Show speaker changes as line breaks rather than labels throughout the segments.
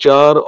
4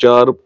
4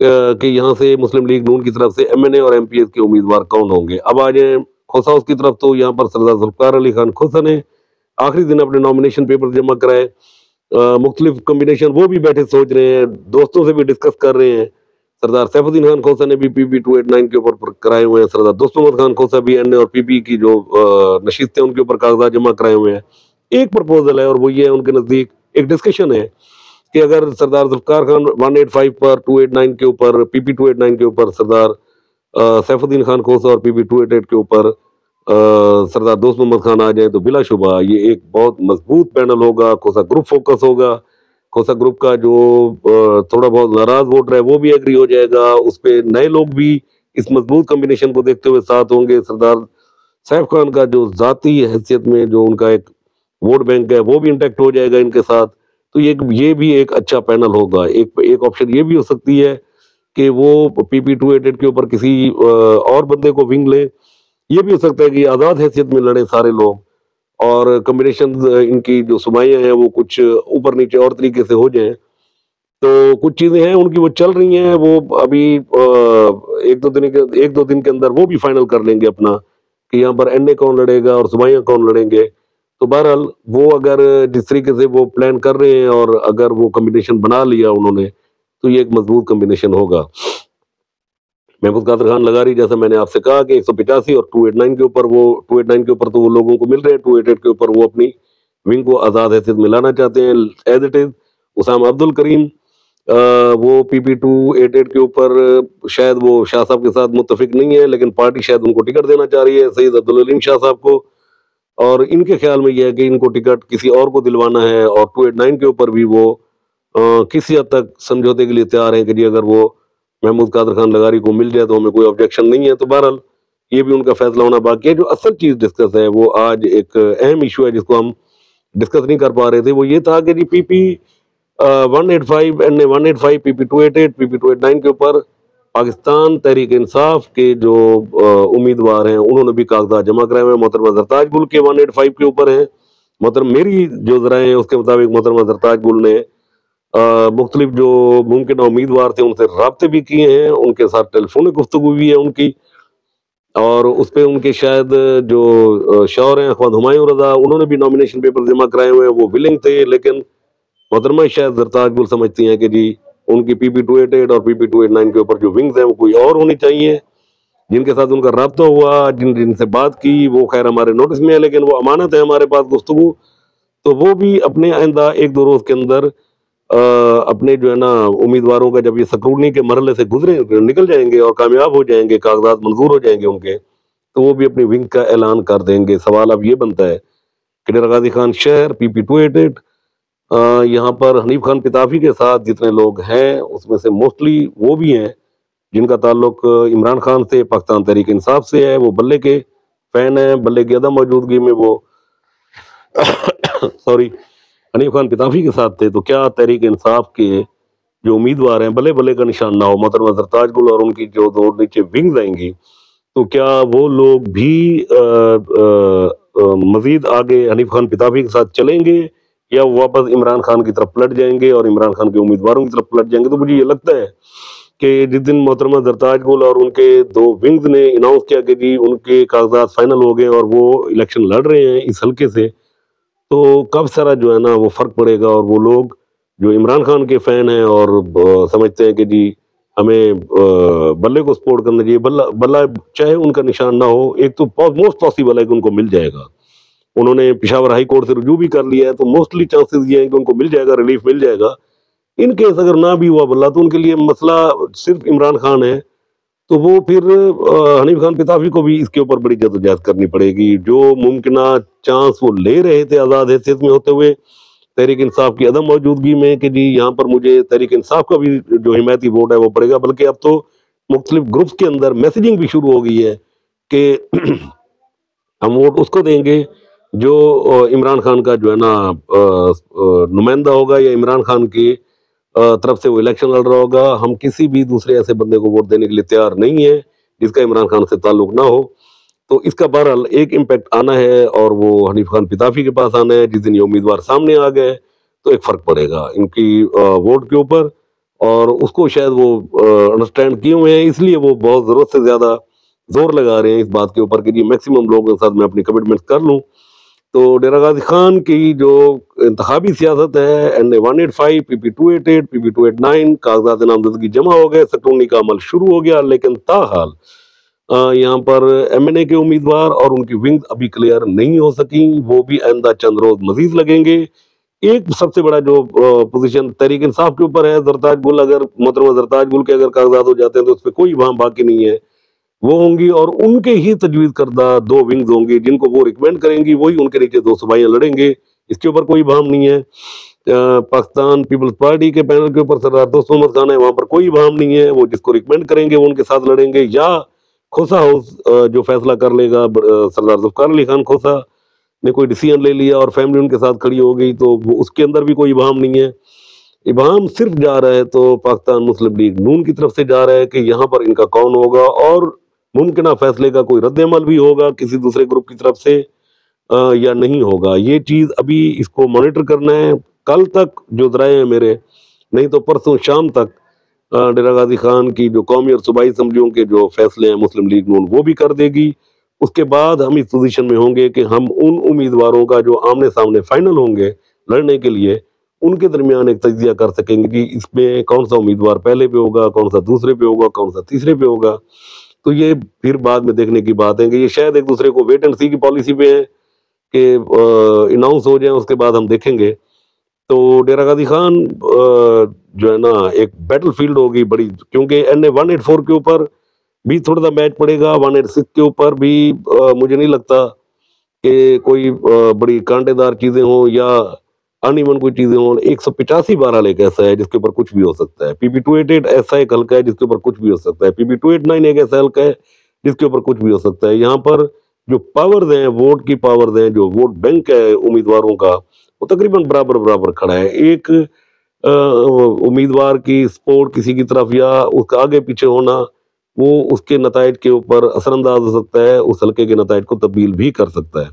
کہ یہاں سے مسلم لیگ نون کی طرف سے MNA اور MPS کے امیدوار کون ہوں گے۔ اب آ جائیں کھوسا ہاؤس کی طرف، تو یہاں پر سردار ذوالفقار علی خان کھوسا نے آخری دن اپنے نامینیشن پیپر جمع کرائے۔ مختلف کمبینیشن وہ بھی بیٹھے سوچ رہے ہیں، دوستوں سے بھی ڈسکس کر رہے ہیں۔ سردار سیف الدین خان کھوسا نے بھی PP 289 کے اوپر کرائے ہوئے ہیں، سردار دوست محمد خان کھوسا بھی NA اور PP کی جو نشستیں ان کے اوپر کاغذات جمع کرائے ہوئے ہیں۔ ایک پرپوزل ہے اور وہ یہ ہے ان کے نزدیک، ایک ڈسکشن ہے کہ اگر سردار ذوالفقار خان 185 پر 289 کے اوپر، PP 289 کے اوپر سردار سیف الدین خان کھوسا اور PP 288 کے اوپر سردار دوست محمد خان آ جائیں تو بلا شبہ یہ ایک بہت مضبوط پینل ہوگا۔ کھوسا گروپ فوکس ہوگا، کھوسا گروپ کا جو تھوڑا بہت ناراض ووٹر ہے وہ بھی ایگری ہو جائے گا، اس پہ نئے لوگ بھی اس مضبوط کمبینیشن کو دیکھتے ہوئے ساتھ ہوں گے۔ سردار سیف خان کا جو ذاتی حیثیت میں جو ان کا ایک ووٹ بینک ہے وہ بھی انٹیکٹ ہو جائے گا ان کے ساتھ، تو یہ بھی ایک اچھا پینل ہوگا۔ ایک آپشن یہ بھی ہو سکتی ہے کہ وہ PP 288 کے اوپر کسی اور بندے کو ونگ لے، یہ بھی ہو سکتا ہے کہ آزاد حیثیت میں لڑیں سارے لوگ، اور کمبینیشن ان کی جو سمائیاں ہیں وہ کچھ اوپر نیچے اور طریقے سے ہو جائیں۔ تو کچھ چیزیں ہیں ان کی وہ چل رہی ہیں، وہ ابھی ایک دو دن کے اندر وہ بھی فائنل کر لیں گے اپنا کہ یہاں پر NA کون لڑے گا اور سمائیاں کون لڑیں گے۔ تو بہرحال وہ اگر جس طریقے سے وہ پلان کر رہے ہیں اور اگر وہ کمبینیشن بنا لیا انہوں نے تو یہ ایک مضبوط کمبینیشن ہوگا۔ محمود قادر خان لغاری جیسا میں نے آپ سے کہا کہ 185 اور 289 کے اوپر، وہ 289 کے اوپر تو وہ لوگوں کو مل رہے ہیں، 288 کے اوپر وہ اپنی ونگ کو آزاد حیثیت میں لانا چاہتے ہیں ایز اٹ از۔ اسامہ عبد الکریم وہ PP 288 کے اوپر شاید وہ شاہ صاحب کے ساتھ متفق نہیں ہے، لیکن پارٹی شاید ان کو ٹکٹ دینا چاہ رہی ہے، سید عبدالعلیم شاہ صاحب کو، اور ان کے خیال میں یہ ہے کہ ان کو ٹکٹ کسی اور کو دلوانا ہے، اور 289 کے اوپر بھی وہ کسی حد تک سمجھوتے کے لیے تیار ہیں کہ جی اگر وہ محمود قادر خان لغاری کو مل جائے تو ہمیں کوئی آبجیکشن نہیں ہے۔ تو بہرحال یہ بھی ان کا فیصلہ ہونا باقی ہے۔ جو اصل چیز ڈسکس ہے وہ آج ایک اہم ایشو ہے جس کو ہم ڈسکس نہیں کر پا رہے تھے، وہ یہ تھا کہ جی PP 185 NA 185 PP 288 PP 289 کے اوپر پاکستان تحریک انصاف کے جو امیدوار ہیں انہوں نے بھی کاغذات جمع کرائے ہوئے ہیں۔ محترمہ زرتاج گل کے 185 کے اوپر ہیں، میری جو ذرائع ہیں اس کے مطابق محترمہ زرتاج گل نے مختلف جو ممکنہ امیدوار تھے ان سے رابطے بھی کیے ہیں، ان کے ساتھ ٹیلی فونک گفتگو بھی ہے ان کی، اور اس پہ ان کے شاید جو شوہر ہیں احمد ہمایوں رضا انہوں نے بھی نامینیشن پیپر جمع کرائے ہوئے ہیں، وہ ولنگ تھے، لیکن محترمہ شاید زرتاج گل سمجھتی ہیں کہ جی ان کی PP 288 اور PP 289 کے اوپر جو ونگز ہیں وہ کوئی اور ہونی چاہیے۔ جن کے ساتھ ان کا رابطہ ہوا، جن سے بات کی، وہ خیر ہمارے نوٹس میں ہے، لیکن وہ امانت ہے ہمارے پاس گفتگو، تو وہ بھی اپنے آئندہ ایک دو روز کے اندر اپنے جو ہے نا امیدواروں کا جب یہ سکروٹنی کے مرحلے سے نکل جائیں گے اور کامیاب ہو جائیں گے، کاغذات منظور ہو جائیں گے ان کے، تو وہ بھی اپنی ونگ کا اعلان کر دیں گے۔ سوال اب یہ بنتا ہے کہ ڈیرہ غازی خان شہر PP 288 یہاں پر حنیف خان پتافی کے ساتھ جتنے لوگ ہیں اس میں سے موسٹلی وہ بھی ہیں جن کا تعلق عمران خان سے، پاکستان تحریک انصاف سے ہے، وہ بلے کے فین ہیں، بلے کی عدم موجودگی میں وہ حنیف خان پتافی کے ساتھ تھے۔ تو کیا تحریک انصاف کے جو امیدوار ہیں بلے کا نشان نہ ہو، محترمہ زرتاج گل اور ان کی جو دو نیچے ونگز آئیں گی، تو کیا وہ لوگ بھی مزید آگے حنیف خان پتافی کے ساتھ چلیں گے یا واپس عمران خان کی طرف پلٹ جائیں گے اور عمران خان کے امیدواروں کی طرف پلٹ جائیں گے؟ تو مجھے یہ لگتا ہے کہ جس دن محترمہ زرتاج گل اور ان کے دو ونگز نے اناؤنس کیا کہ جی ان کے کاغذات فائنل ہو گئے اور وہ الیکشن لڑ رہے ہیں اس حلقے سے، تو کب سارا جو ہے نا وہ فرق پڑے گا، اور وہ لوگ جو عمران خان کے فین ہیں اور سمجھتے ہیں کہ جی ہمیں بلے کو سپورٹ کرنا چاہیے، بلہ چاہے ان کا نشان نہ ہو، ایک تو موسٹ پاسبل ہے کہ ان کو مل جائے گا، انہوں نے پشاور ہائی کورٹ سے رجوع بھی کر لیا ہے، تو موسٹلی چانسز یہ ہیں کہ ان کو مل جائے گا، ریلیف مل جائے گا۔ ان کیس اگر نہ بھی ہوا بلہ تو ان کے لیے مسئلہ صرف عمران خان ہے، تو وہ پھر حنیف خان پتافی کو بھی اس کے اوپر بڑی جدوجہد کرنی پڑے گی۔ جو ممکنہ چانس وہ لے رہے تھے آزاد حیثیت میں ہوتے ہوئے تحریک انصاف کی عدم موجودگی میں کہ جی یہاں پر مجھے تحریک انصاف کا بھی جو حمایتی ووٹ ہے وہ پڑے گا، بلکہ اب تو مختلف گروپس کے اندر میسیجنگ بھی شروع ہو گئی ہے کہ ہم ووٹ اس کو دیں گے جو عمران خان کا جو ہے نا نمائندہ ہوگا یا عمران خان کی طرف سے وہ الیکشن لڑ رہا ہوگا، ہم کسی بھی دوسرے ایسے بندے کو ووٹ دینے کے لیے تیار نہیں ہے جس کا عمران خان سے تعلق نہ ہو۔ تو اس کا بہرحال ایک امپیکٹ آنا ہے اور وہ حنیف خان پتافی کے پاس آنا ہے۔ جس دن یہ امیدوار سامنے آ گئے تو ایک فرق پڑے گا ان کی ووٹ کے اوپر، اور اس کو شاید وہ انڈرسٹینڈ کیے ہوئے ہیں، اس لیے وہ بہت ضرورت سے زیادہ زور لگا رہے ہیں اس بات کے اوپر کہ جی میکسیمم لوگوں کے ساتھ میں اپنی کمٹمنٹ کر لوں۔ تو ڈیرہ غازی خان کی جو انتخابی سیاست ہے NA-185 PP-288 PP-289 کاغذات نامزدگی جمع ہو گئے، اسکروٹنی کا عمل شروع ہو گیا، لیکن تاحال یہاں پر MNA کے امیدوار اور ان کی ونگ ابھی کلیئر نہیں ہو سکیں، وہ بھی آئندہ چند روز مزید لگیں گے۔ ایک سب سے بڑا جو پوزیشن تحریک انصاف کے اوپر ہے، زرتاج گل، اگر محترمہ زرتاج گل کے اگر کاغذات ہو جاتے ہیں تو اس پہ کوئی وہاں باقی نہیں ہے، وہ ہوں گی اور ان کے ہی تجویز کردہ 2 ونگز ہوں گی جن کو وہ ریکمینڈ کریں گی، وہی ان کے نیچے 2 صوبائیاں لڑیں گے، اس کے اوپر کوئی بہام نہیں ہے۔ پاکستان پیپلز پارٹی کے پینل کے اوپر سردار دوست محمد خان ہے، وہاں پر کوئی بہام نہیں ہے، وہ جس کو ریکمینڈ کریں گے وہ ان کے ساتھ لڑیں گے، یا کھوسا ہاؤس جو فیصلہ کر لے گا، سردار ذوالفقار علی خان کھوسا نے کوئی ڈیسیژن لے لیا اور فیملی ان کے ساتھ کھڑی ہو گئی تو اس کے اندر بھی کوئی ابہام نہیں ہے۔ ابہام صرف جا رہا ہے تو پاکستان مسلم لیگ نون کی طرف سے جا رہا ہے کہ یہاں پر ان کا کون ہوگا، اور ممکنہ فیصلے کا کوئی رد عمل بھی ہوگا کسی دوسرے گروپ کی طرف سے یا نہیں ہوگا۔ یہ چیز ابھی اس کو مانیٹر کرنا ہے، کل تک جو ذرائع ہیں میرے، نہیں تو پرسوں شام تک ڈیرہ غازی خان کی جو قومی اور صوبائی اسمبلیوں کے جو فیصلے ہیں مسلم لیگ نون وہ بھی کر دے گی۔ اس کے بعد ہم اس پوزیشن میں ہوں گے کہ ہم ان امیدواروں کا جو آمنے سامنے فائنل ہوں گے لڑنے کے لیے، ان کے درمیان ایک تجزیہ کر سکیں گے کہ اس میں کون سا امیدوار پہلے پہ ہوگا، کون سا دوسرے پہ ہوگا، کون سا تیسرے پہ ہوگا۔ تو یہ پھر بعد میں دیکھنے کی بات ہے کہ یہ شاید ایک دوسرے کو ویٹ اینڈ سی کی پالیسی پہ ہے کہ اناؤنس ہو جائیں، اس کے بعد ہم دیکھیں گے۔ تو ڈیرہ غازی خان جو ہے نا ایک بیٹل فیلڈ ہوگی بڑی، کیونکہ NA-184 کے اوپر بھی تھوڑا سا میچ پڑے گا، 186 کے اوپر بھی مجھے نہیں لگتا کہ کوئی بڑی کانٹے دار چیزیں ہوں یا ان ایون کوئی چیزیں ہوں۔ 185 بہرحال ایک ایسا ہے جس کے اوپر کچھ بھی ہو سکتا ہے، PP-288 ایسا ایک حلقہ ہے جس کے اوپر کچھ بھی ہو سکتا ہے، PP-289 ایک ایسا حلقہ ہے جس کے اوپر کچھ بھی ہو سکتا ہے۔ یہاں پر جو پاورز ہیں، ووٹ کی پاورز ہیں، جو ووٹ بینک ہے امیدواروں کا، وہ تقریباً برابر کھڑا ہے۔ ایک امیدوار کی سپورٹ کسی کی طرف یا اس کا آگے پیچھے ہونا، وہ اس کے نتائج کے اوپر اثر انداز ہو سکتا ہے، اس حلقے کے نتائج کو تبدیل بھی کر سکتا ہے۔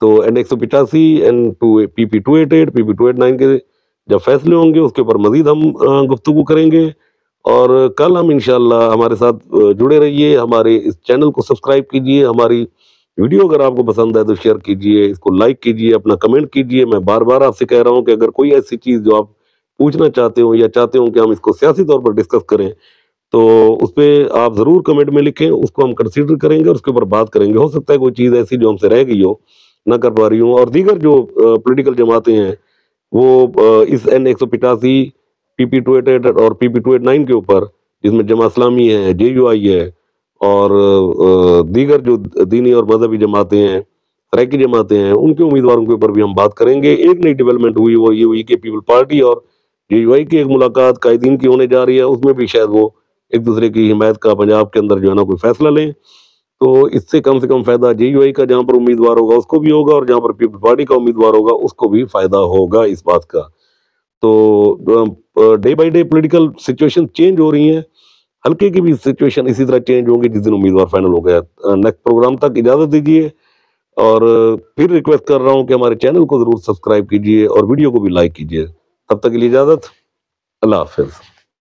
تو NA-185 PP-288 PP-289 کے جب فیصلے ہوں گے اس کے اوپر مزید ہم گفتگو کریں گے، اور کل ہم انشاءاللہ ہمارے ساتھ جڑے رہیے، ہمارے اس چینل کو سبسکرائب کیجئے، ہماری ویڈیو اگر آپ کو پسند ہے تو شیئر کیجئے، اس کو لائک کیجئے، اپنا کمنٹ کیجئے۔ میں بار بار آپ سے کہہ رہا ہوں کہ اگر کوئی ایسی چیز جو آپ پوچھنا چاہتے ہو یا چاہتے ہو کہ ہم اس کو سیاسی طور پر ڈسکس کریں تو اس پہ آپ ضرور کمنٹ میں لکھیں، اس کو ہم کنسیڈر کریں گے اور اس کے اوپر بات کریں گے۔ ہو سکتا ہے کوئی چیز ایسی جو ہم سے رہ گئی ہو، نہ کر پا رہی ہوں، اور دیگر جو پولیٹیکل جماعتیں ہیں وہ اس NA-185 PP-288 اور PP-289 کے اوپر، جس میں جماعت اسلامی ہے، JUI ہے اور دیگر جو دینی اور مذہبی جماعتیں ہیں، سرائکی جماعتیں ہیں، ان کے امیدواروں کے اوپر بھی ہم بات کریں گے۔ ایک نئی ڈیولپمنٹ ہوئی وہ یہ ہوئی کہ پیپل پارٹی اور JUI کی ایک ملاقات قائدین کی ہونے جا رہی ہے، اس میں بھی شاید وہ ایک دوسرے کی حمایت کا پنجاب کے اندر جو ہے نا کوئی فیصلہ لیں، تو اس سے کم فائدہ JUI کا جہاں پر امیدوار ہوگا اس کو بھی ہوگا، اور جہاں پر پیپل پارٹی کا امیدوار ہوگا اس کو بھی فائدہ ہوگا اس بات کا۔ تو day by day political situation change ہو رہی ہیں، حلقے کی بھی سچویشن اسی طرح چینج ہوں گی جس دن امیدوار فائنل ہو گیا۔ نیکسٹ پروگرام تک اجازت دیجیے، اور پھر ریکویسٹ کر رہا ہوں کہ ہمارے چینل کو ضرور سبسکرائب کیجیے اور ویڈیو کو بھی لائک کیجیے۔ تب تک کے لیے اجازت، اللہ حافظ۔